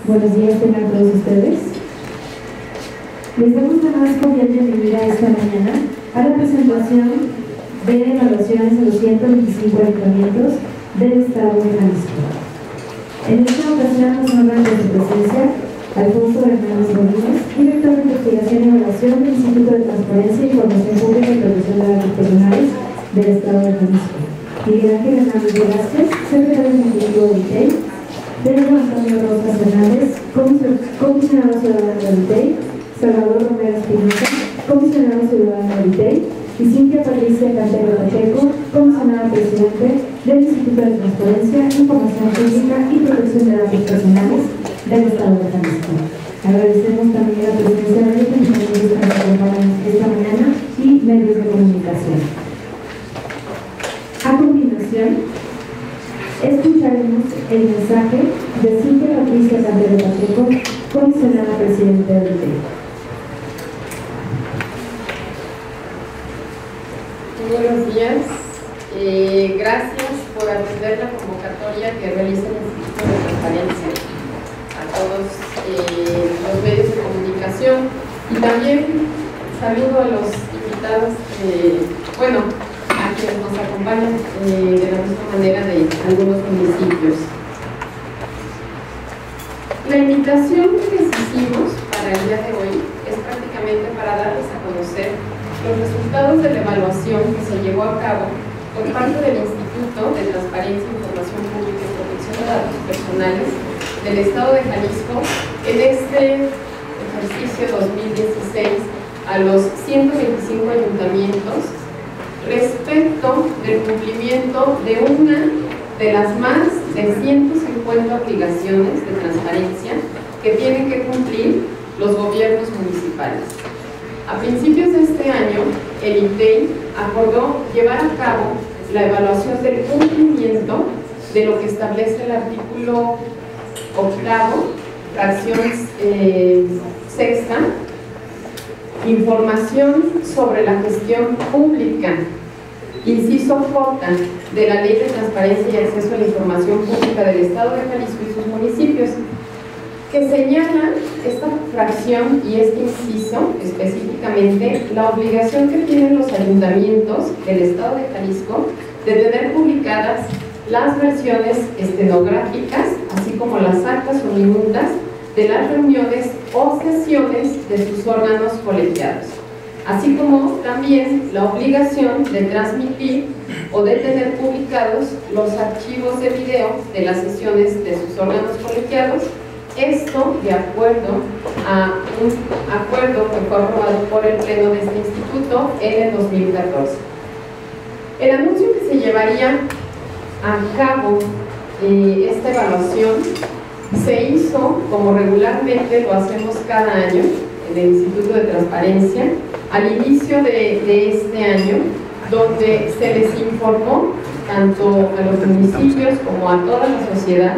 Buenos días tengan todos ustedes. Les damos la más cordial bienvenida esta mañana a la presentación de evaluaciones de los 125 ayuntamientos del Estado de Jalisco. En esta ocasión nos honran con su presencia Alfonso Hernández Rodríguez, director de Investigación y Evaluación del Instituto de Transparencia, Información Pública y Protección de Datos Personales del Estado de Jalisco, Miguel Ángel Hernández Velázquez, secretario ejecutivo de ITEI, Pedro Antonio Rosas Hernández, comisionado ciudadano del ITEI, Salvador Romero Espinosa, comisionado ciudadano del ITEI, y Cintia Patricia Cantero Pacheco, comisionada presidente del Instituto de Transparencia, Información Pública y Protección de Datos Personales del Estado de Jalisco. Agradecemos también la presencia de los funcionarios que nos acompañan esta mañana y medios de comunicación. A continuación, escucharemos el mensaje de Cintia Patricia Cantero Pacheco, comisionada presidenta del ITEI. Buenos días. Gracias por atender la convocatoria que realiza el Instituto de Transparencia, a todos los medios de comunicación, y también saludo a los invitados, a quienes nos acompañan de la misma manera de algunos municipios. La invitación que les hicimos para el día de hoy es prácticamente para darles a conocer los resultados de la evaluación que se llevó a cabo por parte del Instituto de Transparencia, Información Pública y Protección de Datos Personales del Estado de Jalisco en este ejercicio 2016 a los 125 ayuntamientos respecto del cumplimiento de una de las más de 150 obligaciones de transparencia que tienen que cumplir los gobiernos municipales. A principios de este año, el ITEI acordó llevar a cabo la evaluación del cumplimiento de lo que establece el artículo 8º, fracción sexta, información sobre la gestión pública, inciso J, de la Ley de Transparencia y Acceso a la Información Pública del Estado de Jalisco y sus municipios, que señala esta fracción y este inciso específicamente la obligación que tienen los ayuntamientos del Estado de Jalisco de tener publicadas las versiones estenográficas, así como las actas o minutas de las reuniones o sesiones de sus órganos colegiados, así como también la obligación de transmitir o de tener publicados los archivos de video de las sesiones de sus órganos colegiados. Esto de acuerdo a un acuerdo que fue aprobado por el Pleno de este instituto en el 2014. El anuncio que se llevaría a cabo esta evaluación se hizo, como regularmente lo hacemos cada año en el Instituto de Transparencia, al inicio de este año, donde se les informó tanto a los municipios como a toda la sociedad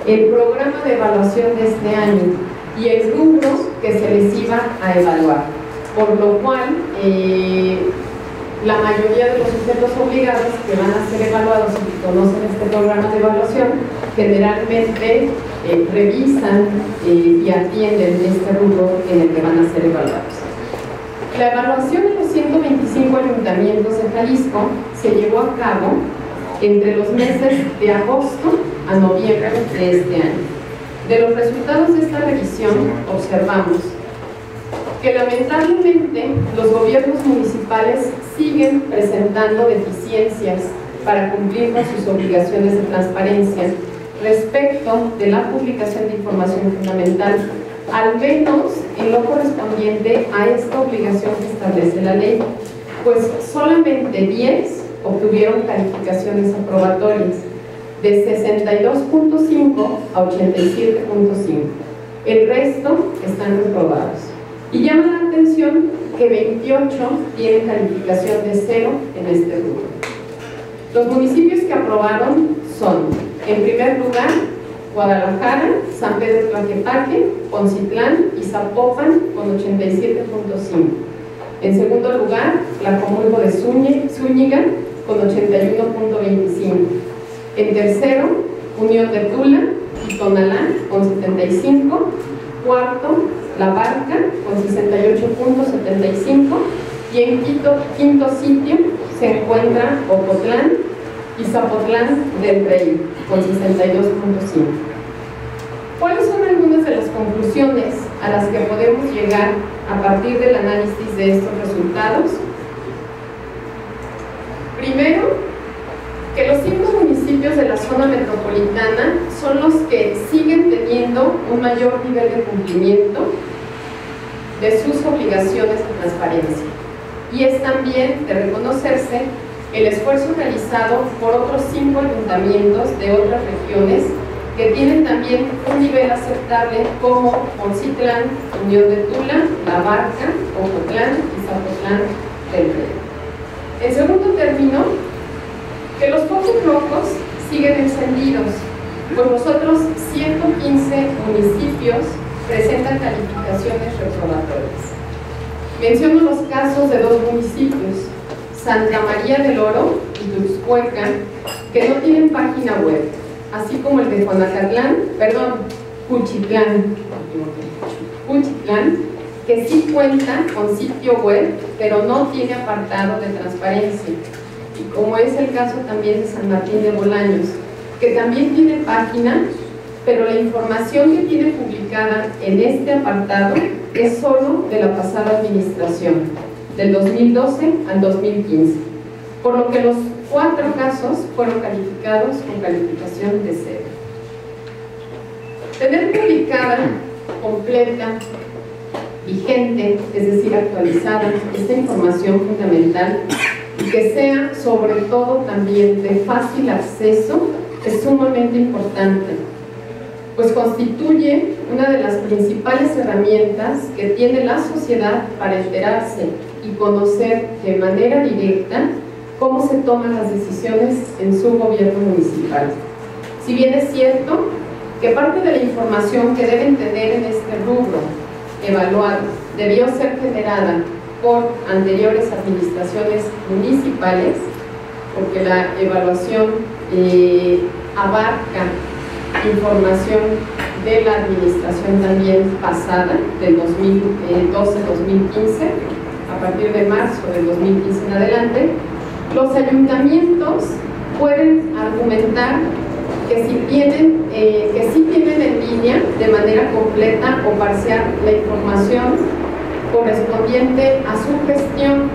el programa de evaluación de este año y el rubro que se les iba a evaluar, por lo cual la mayoría de los sujetos obligados que van a ser evaluados y que conocen este programa de evaluación generalmente revisan y atienden este rubro en el que van a ser evaluados. La evaluación de los 125 ayuntamientos de Jalisco se llevó a cabo entre los meses de agosto a noviembre de este año. De los resultados de esta revisión observamos que lamentablemente los gobiernos municipales siguen presentando deficiencias para cumplir con sus obligaciones de transparencia respecto de la publicación de información fundamental, al menos en lo correspondiente a esta obligación que establece la ley, pues solamente 10 obtuvieron calificaciones aprobatorias, de 62.5 a 87.5. El resto están reprobados. Y llama la atención que 28 tienen calificación de 0 en este rubro. Los municipios que aprobaron son, en primer lugar, Guadalajara, San Pedro Tlaquepaque, Poncitlán y Zapopan con 87.5. En segundo lugar, Tlacomulco de Zúñiga con 81.25. En tercero, Unión de Tula y Tonalá con 75, cuarto La Barca con 68.75 y en quinto sitio se encuentra Ocotlán y Zapotlán del Rey con 62.5. ¿Cuáles son algunas de las conclusiones a las que podemos llegar a partir del análisis de estos resultados? Primero, que los 5 municipios de la zona metropolitana son los que siguen teniendo un mayor nivel de cumplimiento de sus obligaciones de transparencia. Y es también de reconocerse el esfuerzo realizado por otros 5 ayuntamientos de otras regiones que tienen también un nivel aceptable como Poncitlán, Unión de Tula, La Barca, Ocotlán y Zapotlán del Rey. En segundo término, que los focos rojos siguen encendidos, pues los otros 115 municipios presentan calificaciones reprobatorias. Menciono los casos de 2 municipios, Santa María del Oro y Tuxtla, que no tienen página web, así como el de Cuchitlán, que sí cuenta con sitio web, pero no tiene apartado de transparencia, y como es el caso también de San Martín de Bolaños, que también tiene página, pero la información que tiene publicada en este apartado es solo de la pasada administración, del 2012 al 2015, por lo que los 4 casos fueron calificados con calificación de 0. Tener publicada, completa, vigente, es decir, actualizada, esta información fundamental y que sea sobre todo también de fácil acceso es sumamente importante, pues constituye una de las principales herramientas que tiene la sociedad para enterarse y conocer de manera directa cómo se toman las decisiones en su gobierno municipal. Si bien es cierto que parte de la información que deben tener en este rubro evaluado debió ser generada por anteriores administraciones municipales, porque la evaluación abarca información de la administración también pasada, del 2012-2015, a partir de marzo del 2015 en adelante. Los ayuntamientos pueden argumentar que sí tienen en línea de manera completa o parcial la información correspondiente a su gestión,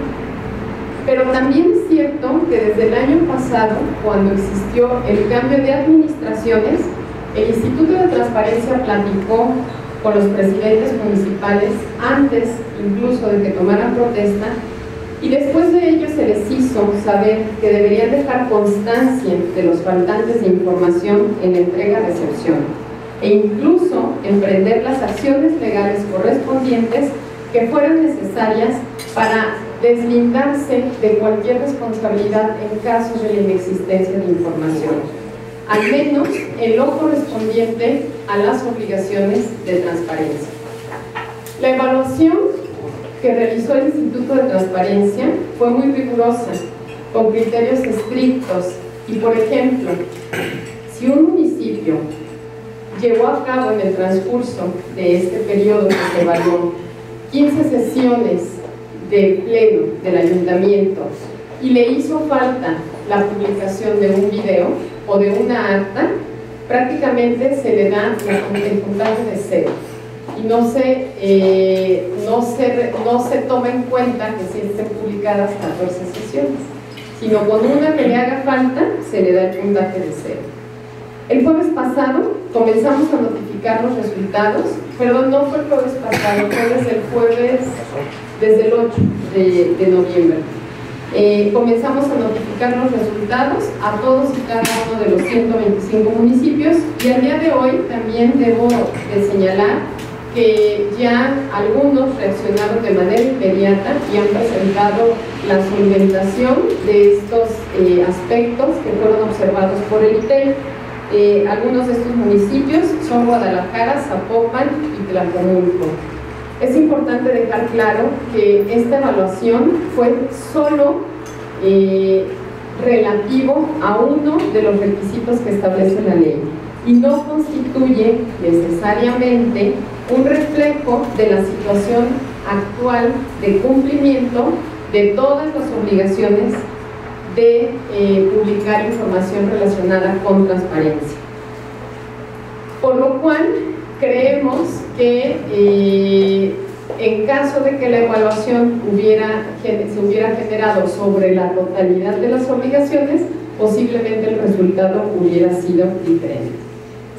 pero también es cierto que desde el año pasado, cuando existió el cambio de administraciones, el Instituto de Transparencia platicó con los presidentes municipales antes incluso de que tomaran protesta, y después de ello se les hizo saber que deberían dejar constancia de los faltantes de información en entrega-recepción e incluso emprender las acciones legales correspondientes que fueran necesarias para deslindarse de cualquier responsabilidad en caso de la inexistencia de información, al menos en lo correspondiente a las obligaciones de transparencia. La evaluación que realizó el Instituto de Transparencia fue muy rigurosa, con criterios estrictos, y por ejemplo, si un municipio llevó a cabo en el transcurso de este periodo que se evaluó 15 sesiones de pleno del ayuntamiento y le hizo falta la publicación de un video o de una acta, prácticamente se le da el puntaje de 0 y no se toma en cuenta que sí estén publicadas 14 sesiones, sino con una que le haga falta se le da el puntaje de 0. El jueves pasado comenzamos a notificar los resultados, perdón, no fue el jueves pasado, fue desde el 8 de noviembre. Comenzamos a notificar los resultados a todos y cada uno de los 125 municipios, y al día de hoy también debo de señalar que ya algunos reaccionaron de manera inmediata y han presentado la solventación de estos aspectos que fueron observados por el ITEI. Algunos de estos municipios son Guadalajara, Zapopan y Tlajomulco. Es importante dejar claro que esta evaluación fue solo relativo a uno de los requisitos que establece la ley, y no constituye necesariamente un reflejo de la situación actual de cumplimiento de todas las obligaciones de publicar información relacionada con transparencia. Por lo cual, creemos que en caso de que la evaluación se hubiera generado sobre la totalidad de las obligaciones, posiblemente el resultado hubiera sido diferente.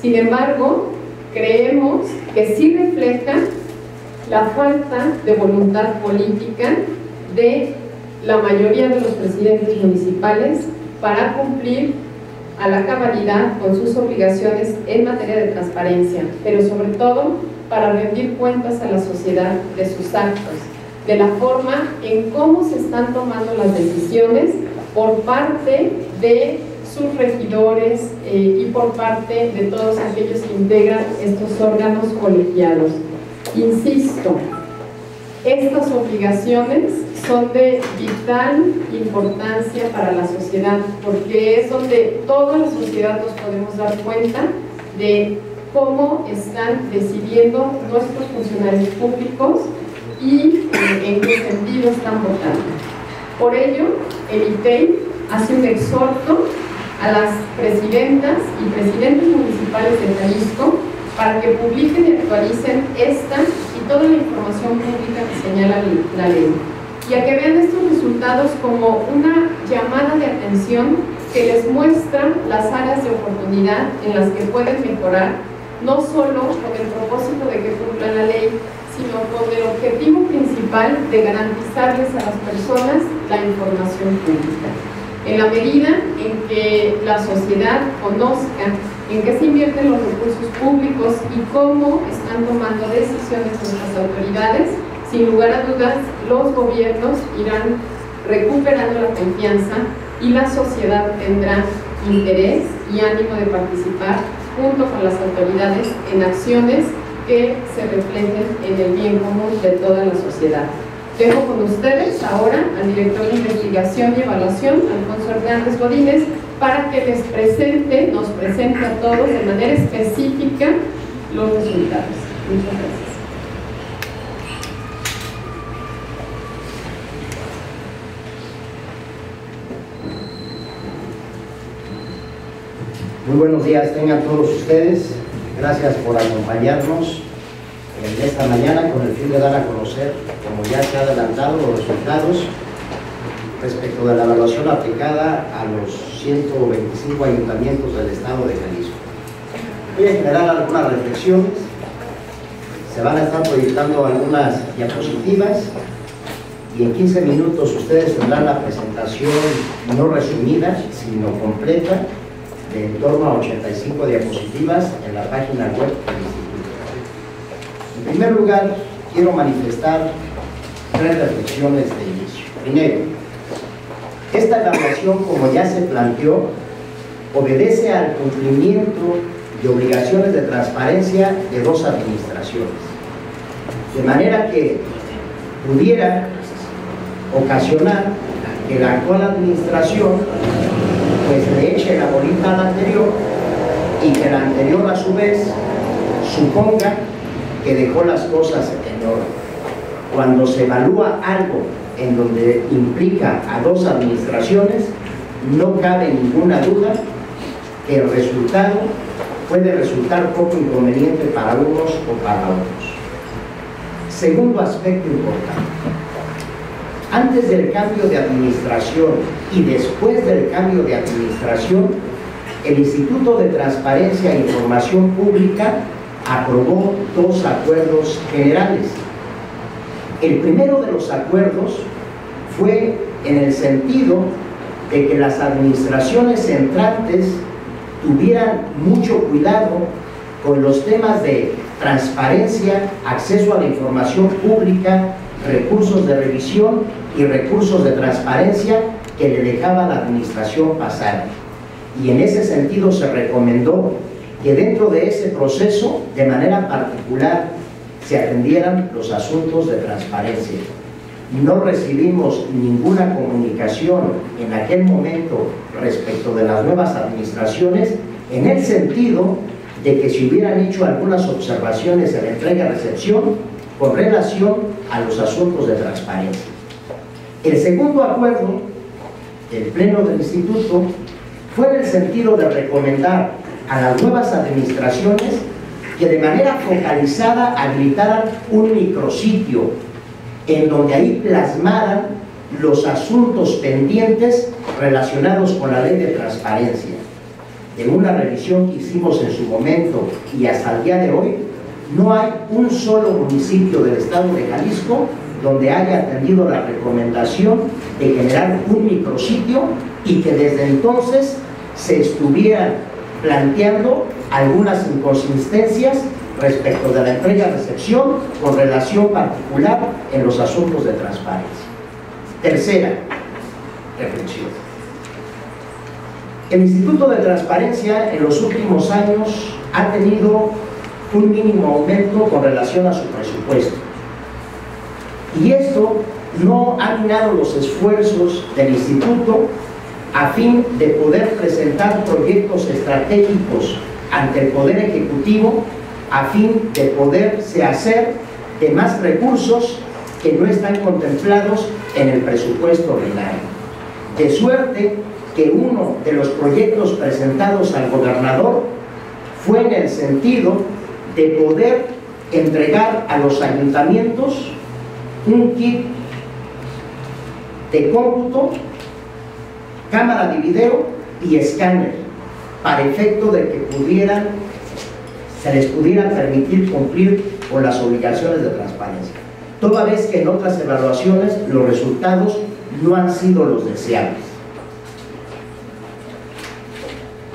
Sin embargo, creemos que sí refleja la falta de voluntad política de la mayoría de los presidentes municipales para cumplir a la cabalidad con sus obligaciones en materia de transparencia, pero sobre todo para rendir cuentas a la sociedad de sus actos, de la forma en cómo se están tomando las decisiones por parte de sus regidores y por parte de todos aquellos que integran estos órganos colegiados. Insisto, estas obligaciones son de vital importancia para la sociedad, porque es donde toda la sociedad nos podemos dar cuenta de cómo están decidiendo nuestros funcionarios públicos y en qué sentido están votando. Por ello, el ITEI hace un exhorto a las presidentas y presidentes municipales de Jalisco para que publiquen y actualicen esta y toda la información pública que señala la ley, y a que vean estos resultados como una llamada de atención que les muestra las áreas de oportunidad en las que pueden mejorar, no solo con el propósito de que cumplan la ley, sino con el objetivo principal de garantizarles a las personas la información pública. En la medida en que la sociedad conozca en qué se invierten los recursos públicos y cómo están tomando decisiones nuestras autoridades, sin lugar a dudas, los gobiernos irán recuperando la confianza y la sociedad tendrá interés y ánimo de participar junto con las autoridades en acciones que se reflejen en el bien común de toda la sociedad. Dejo con ustedes ahora al director de Investigación y Evaluación, Alfonso Hernández Godínez, para que nos presente a todos de manera específica los resultados. Muchas gracias. Muy buenos días tengan todos ustedes. Gracias por acompañarnos en esta mañana con el fin de dar a conocer, como ya se ha adelantado, los resultados respecto de la evaluación aplicada a los 125 ayuntamientos del estado de Jalisco. Voy a generar algunas reflexiones, se van a estar proyectando algunas diapositivas y en 15 minutos ustedes tendrán la presentación no resumida, sino completa, de en torno a 85 diapositivas en la página web del Instituto. En primer lugar, quiero manifestar 3 reflexiones de inicio. Primero, esta evaluación, como ya se planteó, obedece al cumplimiento de obligaciones de transparencia de 2 administraciones, de manera que pudiera ocasionar que la actual administración pues le eche la bolita a la anterior y que la anterior a su vez suponga que dejó las cosas en orden. Cuando se evalúa algo en donde implica a 2 administraciones, no cabe ninguna duda que el resultado puede resultar poco inconveniente para unos o para otros. Segundo aspecto importante. Antes del cambio de administración y después del cambio de administración, el Instituto de Transparencia e Información Pública aprobó 2 acuerdos generales. El primero de los acuerdos fue en el sentido de que las administraciones entrantes tuvieran mucho cuidado con los temas de transparencia, acceso a la información pública, recursos de revisión y recursos de transparencia que le dejaba la administración pasada. Y en ese sentido se recomendó que dentro de ese proceso, de manera particular, se atendieran los asuntos de transparencia. No recibimos ninguna comunicación en aquel momento respecto de las nuevas administraciones, en el sentido de que se hubieran hecho algunas observaciones en la entrega-recepción con relación a los asuntos de transparencia. El segundo acuerdo del Pleno del Instituto fue en el sentido de recomendar a las nuevas administraciones que de manera focalizada habilitaran un micrositio en donde ahí plasmaran los asuntos pendientes relacionados con la ley de transparencia. En una revisión que hicimos en su momento y hasta el día de hoy, no hay un solo municipio del estado de Jalisco donde haya atendido la recomendación de generar un micrositio y que desde entonces se estuvieran planteando algunas inconsistencias respecto de la entrega-recepción con relación particular en los asuntos de transparencia. Tercera reflexión. El Instituto de Transparencia en los últimos años ha tenido un mínimo aumento con relación a su presupuesto. Y esto no ha minado los esfuerzos del Instituto a fin de poder presentar proyectos estratégicos ante el Poder Ejecutivo a fin de poderse hacer de más recursos que no están contemplados en el presupuesto ordinario. De suerte que uno de los proyectos presentados al gobernador fue en el sentido de poder entregar a los ayuntamientos un kit de cómputo, cámara de video y escáner para efecto de que se les pudiera permitir cumplir con las obligaciones de transparencia, toda vez que en otras evaluaciones los resultados no han sido los deseables.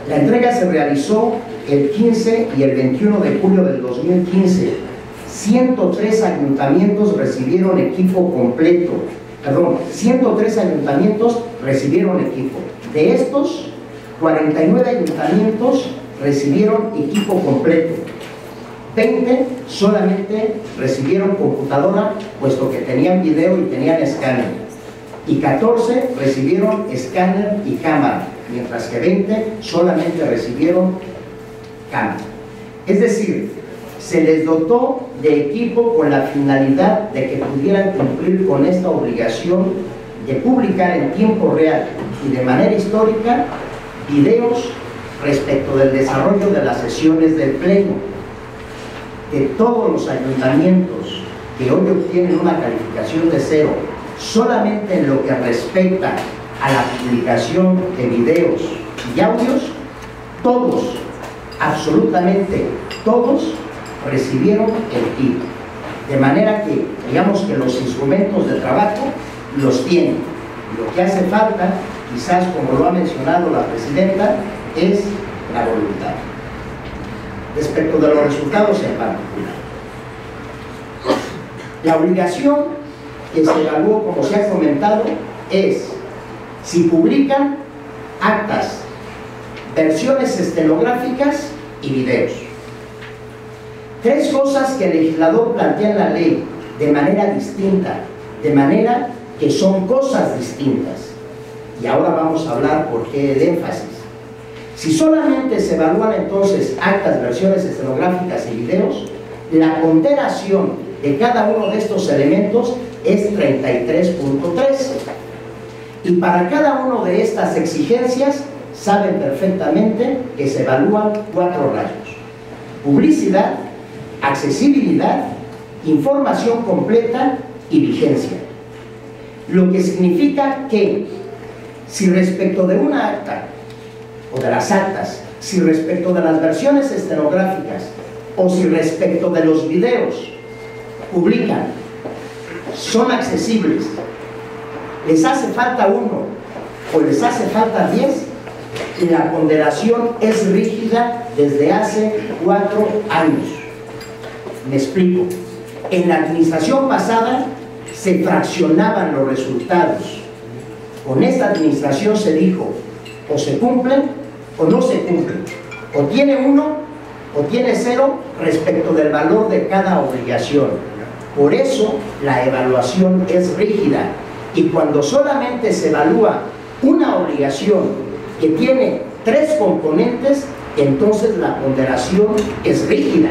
La entrega se realizó el 15 y el 21 de julio del 2015. 103 ayuntamientos recibieron equipo completo. 103 ayuntamientos recibieron equipo. De estos, 49 ayuntamientos recibieron equipo completo. 20 solamente recibieron computadora, puesto que tenían video y tenían escáner. Y 14 recibieron escáner y cámara, mientras que 20 solamente recibieron cámara. Es decir, se les dotó de equipo con la finalidad de que pudieran cumplir con esta obligación de publicar en tiempo real y de manera histórica videos respecto del desarrollo de las sesiones del Pleno. De todos los ayuntamientos que hoy obtienen una calificación de 0 solamente en lo que respecta a la publicación de videos y audios, todos, absolutamente todos, recibieron el kit. De manera que, digamos que los instrumentos de trabajo los tienen. Lo que hace falta, quizás como lo ha mencionado la presidenta, es la voluntad. Respecto de los resultados en particular, la obligación que se evaluó, como se ha comentado, es si publican actas, versiones estenográficas y videos. Tres cosas que el legislador plantea en la ley de manera distinta, de manera que son cosas distintas. Y ahora vamos a hablar por qué el énfasis. Si solamente se evalúan entonces actas, versiones estenográficas y videos, la ponderación de cada uno de estos elementos es 33.3. Y para cada una de estas exigencias saben perfectamente que se evalúan 4 rayos: publicidad, accesibilidad, información completa y vigencia. Lo que significa que si respecto de una acta o de las actas, si respecto de las versiones estenográficas o si respecto de los videos publican, son accesibles, les hace falta 1 o les hace falta 10, la ponderación es rígida desde hace 4 años. Me explico. En la administración pasada se fraccionaban los resultados. Con esta administración se dijo, o se cumplen o no se cumplen, o tiene 1 o tiene 0 respecto del valor de cada obligación. Por eso la evaluación es rígida, y cuando solamente se evalúa una obligación que tiene 3 componentes, entonces la ponderación es rígida.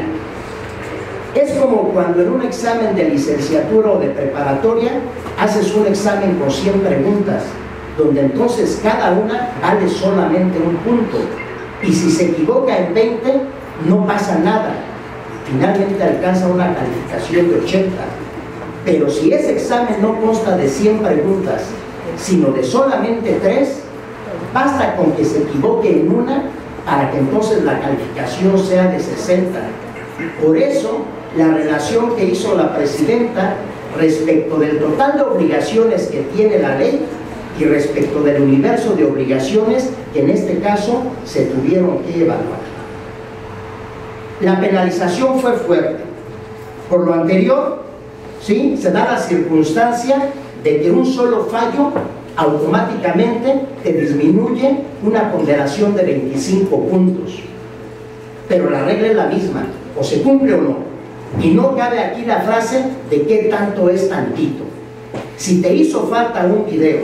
Es como cuando en un examen de licenciatura o de preparatoria haces un examen con 100 preguntas, donde entonces cada una vale solamente un punto, y si se equivoca en 20 no pasa nada, finalmente alcanza una calificación de 80. Pero si ese examen no consta de 100 preguntas, sino de solamente 3, basta con que se equivoque en una para que entonces la calificación sea de 60. Por eso, la relación que hizo la presidenta respecto del total de obligaciones que tiene la ley y respecto del universo de obligaciones que en este caso se tuvieron que evaluar. La penalización fue fuerte. Por lo anterior, ¿sí?, se da la circunstancia de que un solo fallo automáticamente te disminuye una ponderación de 25 puntos. Pero la regla es la misma, o se cumple o no. Y no cabe aquí la frase de qué tanto es tantito. Si te hizo falta un video,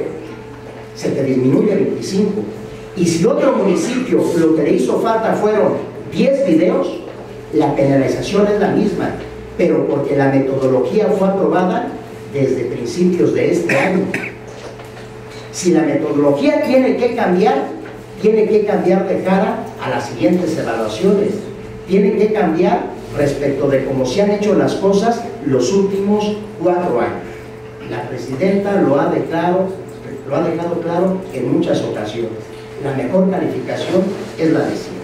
se te disminuye 25. Y si otro municipio lo que le hizo falta fueron 10 videos, la penalización es la misma, pero porque la metodología fue aprobada desde principios de este año. Si la metodología tiene que cambiar de cara a las siguientes evaluaciones. Tiene que cambiar respecto de cómo se han hecho las cosas los últimos 4 años. La presidenta lo ha dejado claro en muchas ocasiones. La mejor calificación es la de 100.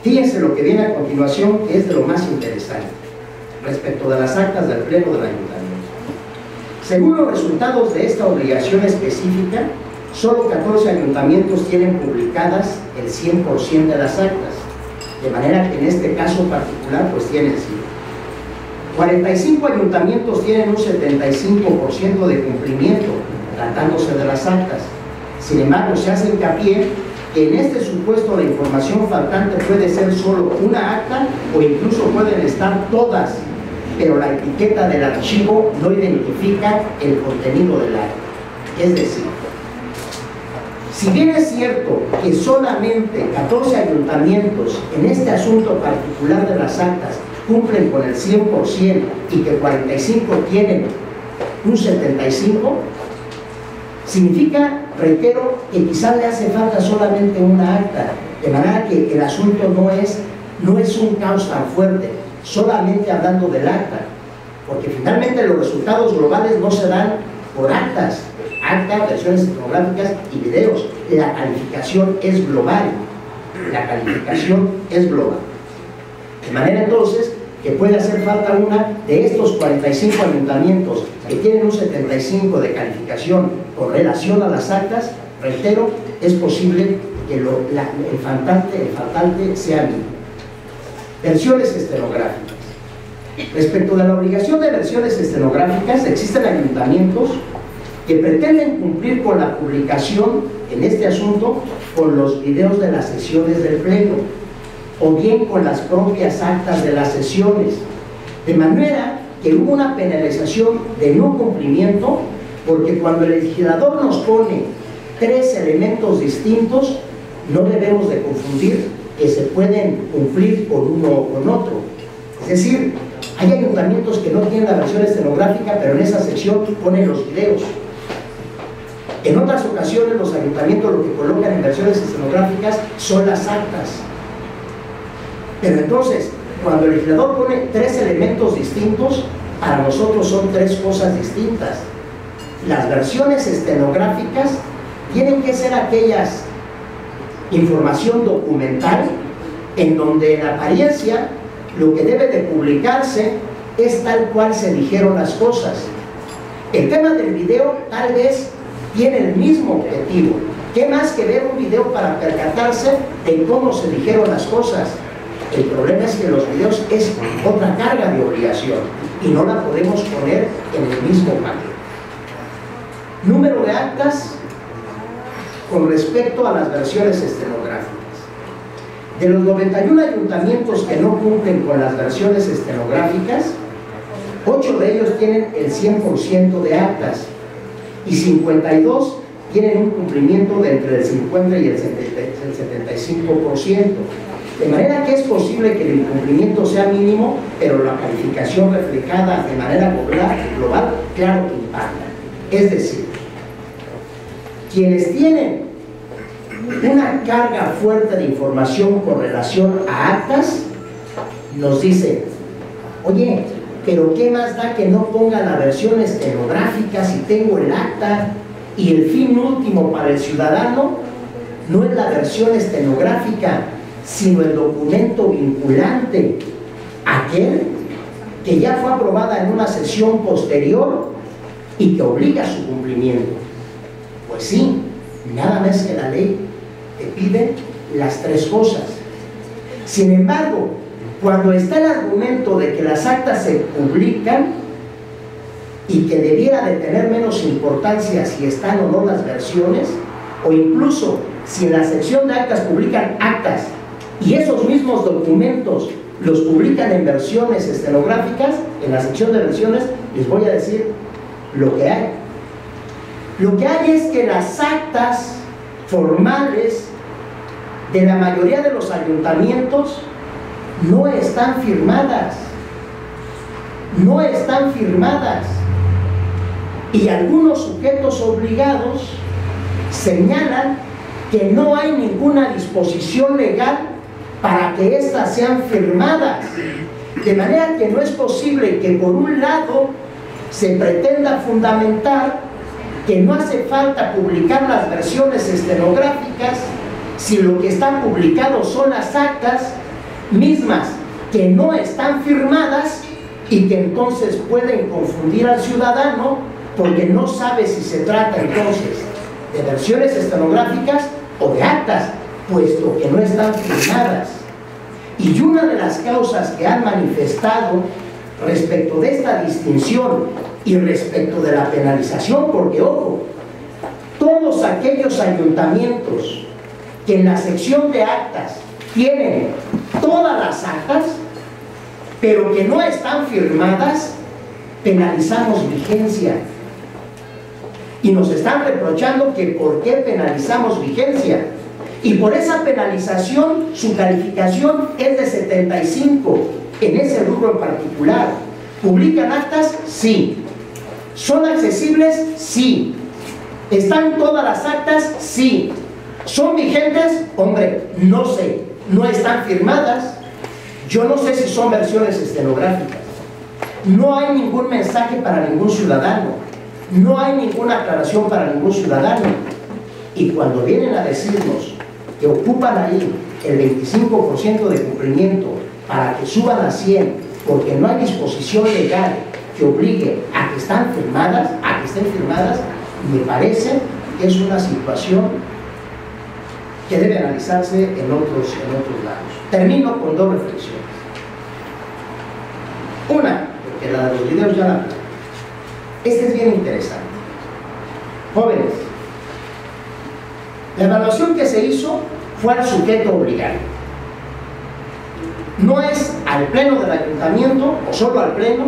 Fíjense lo que viene a continuación, que es de lo más interesante, respecto de las actas del Pleno del Ayuntamiento. Según los resultados de esta obligación específica, solo 14 ayuntamientos tienen publicadas el 100% de las actas, de manera que en este caso particular pues tienen 100. 45 ayuntamientos tienen un 75% de cumplimiento, tratándose de las actas. Sin embargo, se hace hincapié que en este supuesto la información faltante puede ser solo una acta o incluso pueden estar todas, pero la etiqueta del archivo no identifica el contenido del acta. Es decir, si bien es cierto que solamente 14 ayuntamientos en este asunto particular de las actas cumplen con el 100% y que 45 tienen un 75%, significa, reitero, que quizás le hace falta solamente una acta, de manera que el asunto no es un caos tan fuerte, solamente hablando del acta, porque finalmente los resultados globales no se dan por actas, versiones fotográficas y videos. La calificación es global, de manera entonces que puede hacer falta una de estos 45 ayuntamientos que tienen un 75 de calificación con relación a las actas. Reitero, es posible que el faltante sea mínimo. Versiones estenográficas. Respecto de la obligación de versiones estenográficas, existen ayuntamientos que pretenden cumplir con la publicación en este asunto con los videos de las sesiones del Pleno o bien con las propias actas de las sesiones, de manera que hubo una penalización de no cumplimiento, porque cuando el legislador nos pone 3 elementos distintos, no debemos de confundir que se pueden cumplir con uno o con otro. Es decir, hay ayuntamientos que no tienen la versión estenográfica, pero en esa sección ponen los videos. En otras ocasiones los ayuntamientos lo que colocan en versiones estenográficas son las actas. Pero entonces, cuando el legislador pone 3 elementos distintos, para nosotros son 3 cosas distintas. Las versiones estenográficas tienen que ser aquellas información documental en donde en apariencia lo que debe de publicarse es tal cual se dijeron las cosas. El tema del video tal vez tiene el mismo objetivo. ¿Qué más que ver un video para percatarse de cómo se dijeron las cosas? El problema es que los videos es otra carga de obligación y no la podemos poner en el mismo paquete. Número de actas con respecto a las versiones estenográficas. De los 91 ayuntamientos que no cumplen con las versiones estenográficas, 8 de ellos tienen el 100% de actas y 52 tienen un cumplimiento de entre el 50 y el 75%. De manera que es posible que el incumplimiento sea mínimo, pero la calificación reflejada de manera global, claro que impacta. Es decir, quienes tienen una carga fuerte de información con relación a actas, nos dicen, oye, pero ¿qué más da que no ponga la versión estenográfica si tengo el acta? Y el fin último para el ciudadano no es la versión estenográfica, sino el documento vinculante, aquel que ya fue aprobada en una sesión posterior y que obliga a su cumplimiento. Pues sí, nada más que la ley te pide las tres cosas. Sin embargo, cuando está el argumento de que las actas se publican y que debiera de tener menos importancia si están o no las versiones, o incluso si en la sección de actas publican actas y esos mismos documentos los publican en versiones estenográficas, en la sección de versiones les voy a decir lo que hay. Lo que hay es que las actas formales de la mayoría de los ayuntamientos no están firmadas. No están firmadas. Y algunos sujetos obligados señalan que no hay ninguna disposición legal para que éstas sean firmadas. De manera que no es posible que por un lado se pretenda fundamentar que no hace falta publicar las versiones estenográficas si lo que está publicado son las actas mismas que no están firmadas y que entonces pueden confundir al ciudadano porque no sabe si se trata entonces de versiones estenográficas o de actas, puesto que no están firmadas. Y una de las causas que han manifestado respecto de esta distinción y respecto de la penalización, porque ojo, todos aquellos ayuntamientos que en la sección de actas tienen todas las actas, pero que no están firmadas, penalizamos vigencia. Y nos están reprochando que por qué penalizamos vigencia. Y por esa penalización su calificación es de 75 en ese rubro en particular. ¿Publican actas? Sí. ¿Son accesibles? Sí. ¿Están todas las actas? Sí. ¿Son vigentes? Hombre, no sé. No están firmadas. Yo no sé si son versiones estenográficas. No hay ningún mensaje para ningún ciudadano. No hay ninguna aclaración para ningún ciudadano. Y cuando vienen a decirnos que ocupan ahí el 25% de cumplimiento para que suban a 100 porque no hay disposición legal que obligue a que estén firmadas, me parece que es una situación que debe analizarse en otros lados. Termino con dos reflexiones. Una, porque la de los videos ya la... Esta es bien interesante. Jóvenes, la evaluación que se hizo fue al sujeto obligado. No es al pleno del ayuntamiento o solo al pleno,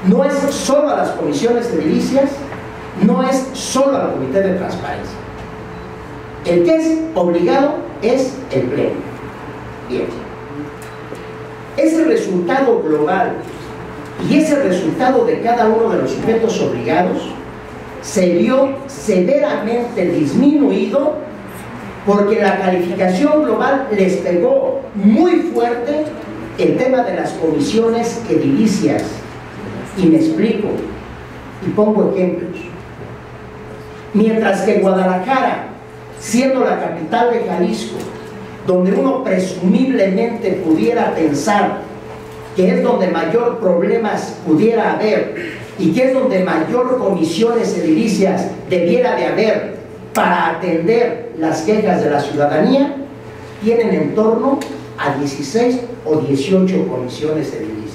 no es solo a las comisiones edilicias, no es solo al comité de transparencia. El que es obligado es el pleno. Bien. Ese resultado global y ese resultado de cada uno de los sujetos obligados se vio severamente disminuido porque la calificación global les pegó muy fuerte el tema de las comisiones edilicias. Y me explico y pongo ejemplos. Mientras que Guadalajara, siendo la capital de Jalisco, donde uno presumiblemente pudiera pensar que es donde mayor problemas pudiera haber y que es donde mayor comisiones edilicias debiera de haber para atender las quejas de la ciudadanía, tienen en torno a 16 o 18 comisiones edilicias.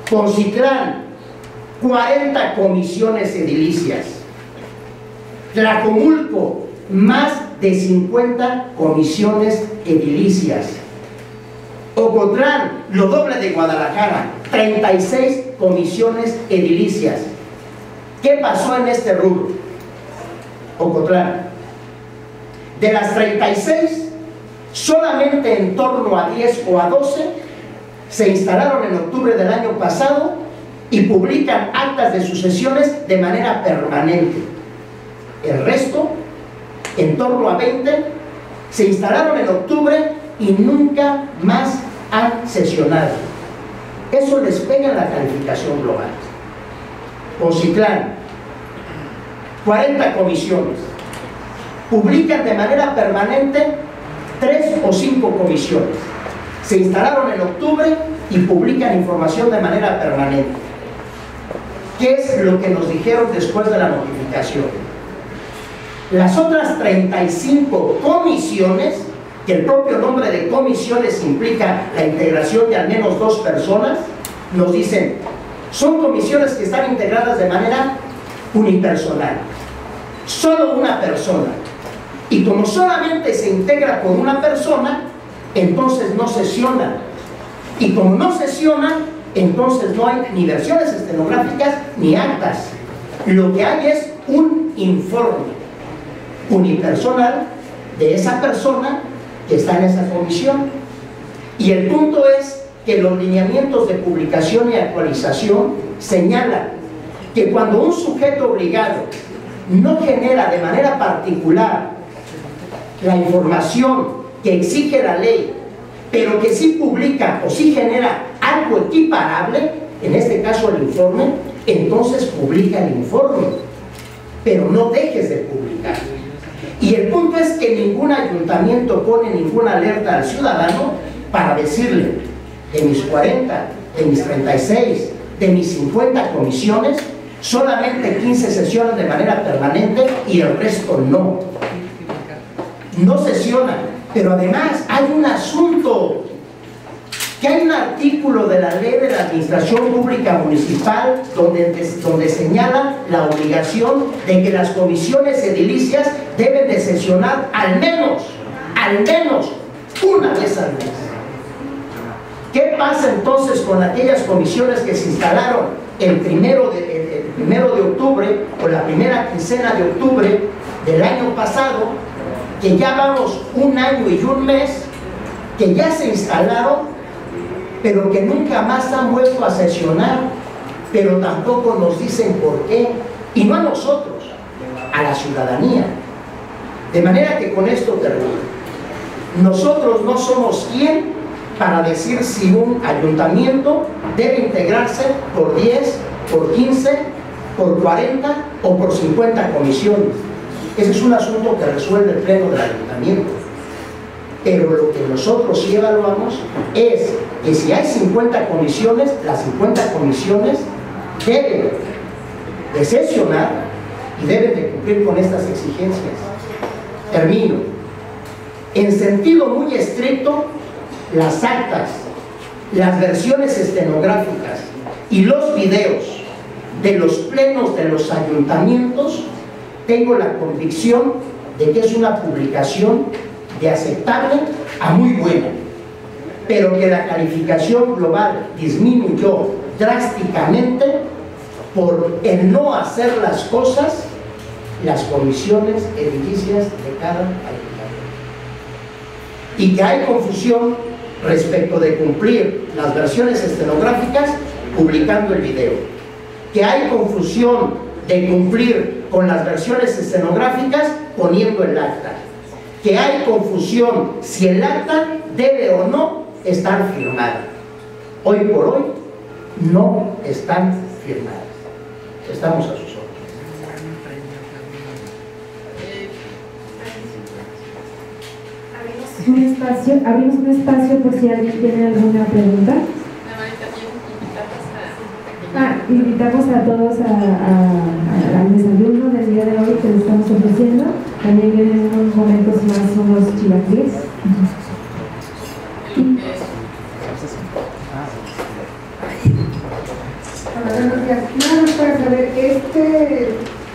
Concitlán, 40 comisiones edilicias. Tlacomulco, más de 50 comisiones edilicias. Ocotlán, lo doble de Guadalajara, 36 comisiones edilicias. ¿Qué pasó en este rubro? Ocotlán. De las 36, solamente en torno a 10 o a 12 se instalaron en octubre del año pasado y publican actas de sus sesiones de manera permanente. El resto, en torno a 20, se instalaron en octubre y nunca más han sesionado. Eso les pega en la calificación global. Poncitlán, 40 comisiones. Publican de manera permanente 3 o 5 comisiones. Se instalaron en octubre y publican información de manera permanente. ¿Qué es lo que nos dijeron después de la notificación? Las otras 35 comisiones, que el propio nombre de comisiones implica la integración de al menos 2 personas, nos dicen, son comisiones que están integradas de manera unipersonal. Solo una persona. Y como solamente se integra por una persona, entonces no sesionan. Y como no sesionan, entonces no hay ni versiones estenográficas ni actas. Lo que hay es un informe unipersonal de esa persona que está en esa comisión. Y el punto es que los lineamientos de publicación y actualización señalan que cuando un sujeto obligado no genera de manera particular la información que exige la ley, pero que sí publica o sí genera algo equiparable, en este caso el informe, entonces publica el informe, pero no dejes de publicar. Y el punto es que ningún ayuntamiento pone ninguna alerta al ciudadano para decirle, de mis 40, de mis 36, de mis 50 comisiones, solamente 15 sesionan de manera permanente y el resto no. No sesionan, pero además hay un asunto, que hay un artículo de la Ley de la Administración Pública Municipal donde señala la obligación de que las comisiones edilicias deben de sesionar al menos una vez al mes. ¿Qué pasa entonces con aquellas comisiones que se instalaron el primero de octubre o la primera quincena de octubre del año pasado, que ya vamos 1 año y 1 mes, que ya se instalaron, pero que nunca más han vuelto a sesionar, pero tampoco nos dicen por qué, y no a nosotros, a la ciudadanía? De manera que con esto termino. Nosotros no somos quien para decir si un ayuntamiento debe integrarse por 10, por 15, por 40 o por 50 comisiones. Ese es un asunto que resuelve el pleno del ayuntamiento. Pero lo que nosotros sí evaluamos es que si hay 50 comisiones, las 50 comisiones deben de sesionar y deben de cumplir con estas exigencias. Termino. En sentido muy estricto, las actas, las versiones estenográficas y los videos de los plenos de los ayuntamientos, tengo la convicción de que es una publicación de aceptable a muy buena, pero que la calificación global disminuyó drásticamente por el no hacer las cosas las comisiones edilicias de cada ayuntamiento, y que hay confusión respecto de cumplir las versiones estenográficas publicando el video, que hay confusión de cumplir con las versiones estenográficas poniendo el acta, que hay confusión si el acta debe o no estar firmada. Hoy por hoy no están firmadas. Estamos a sus órdenes. Abrimos un espacio por si alguien tiene alguna pregunta. Invitamos a todos al desayuno del día de hoy que les estamos ofreciendo. También vienen unos momentos más unos chilaquiles. Buenos días. Nada más para saber,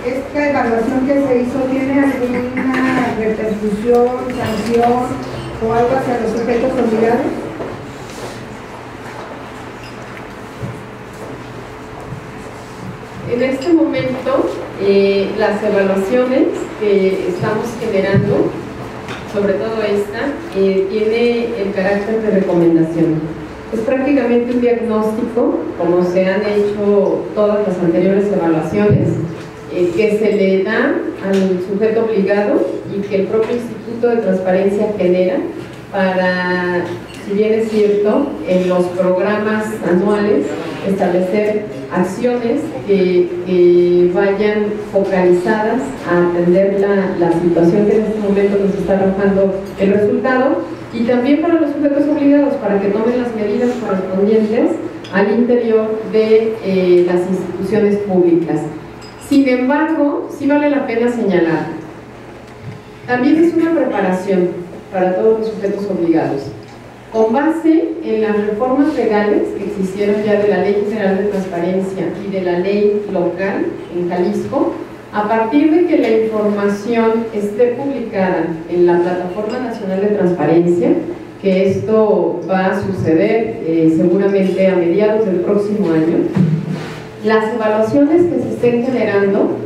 esta evaluación que se hizo, ¿tiene alguna repercusión, sanción o algo hacia los sujetos obligados? En este momento Las evaluaciones que estamos generando, sobre todo esta, tiene el carácter de recomendación. Es prácticamente un diagnóstico, como se han hecho todas las anteriores evaluaciones, que se le da al sujeto obligado y que el propio Instituto de Transparencia genera para, si bien es cierto, en los programas anuales establecer acciones que vayan focalizadas a atender la situación que en este momento nos está arrojando el resultado, y también para los sujetos obligados para que tomen las medidas correspondientes al interior de las instituciones públicas. Sin embargo, sí vale la pena señalar, también es una preparación para todos los sujetos obligados, con base en las reformas legales que existieron ya de la Ley General de Transparencia y de la ley local en Jalisco. A partir de que la información esté publicada en la Plataforma Nacional de Transparencia, que esto va a suceder seguramente a mediados del próximo año, las evaluaciones que se estén generando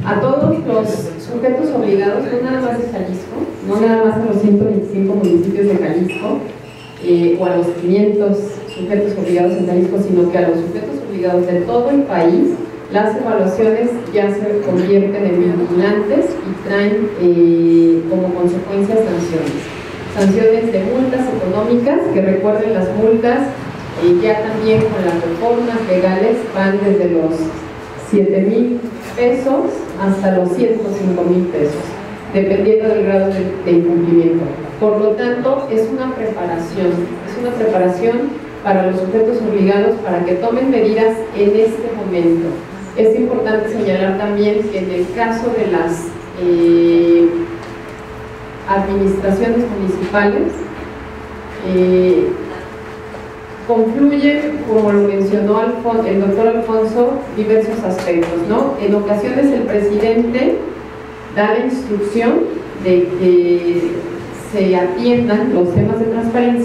a todos los sujetos obligados, no nada más de Jalisco, no nada más a los 125 municipios de Jalisco, o a los 500 sujetos obligados en Jalisco, sino que a los sujetos obligados de todo el país, las evaluaciones ya se convierten en vinculantes y traen como consecuencia sanciones de multas económicas, que recuerden, las multas ya también con las reformas legales van desde los 7,000 pesos hasta los 105,000 pesos, dependiendo del grado de incumplimiento. Por lo tanto, es una preparación para los sujetos obligados para que tomen medidas en este momento. Es importante señalar también que en el caso de las administraciones municipales, confluyen, como lo mencionó el doctor Alfonso, diversos aspectos, ¿no? En ocasiones el presidente da la instrucción de que se atiendan los temas de transparencia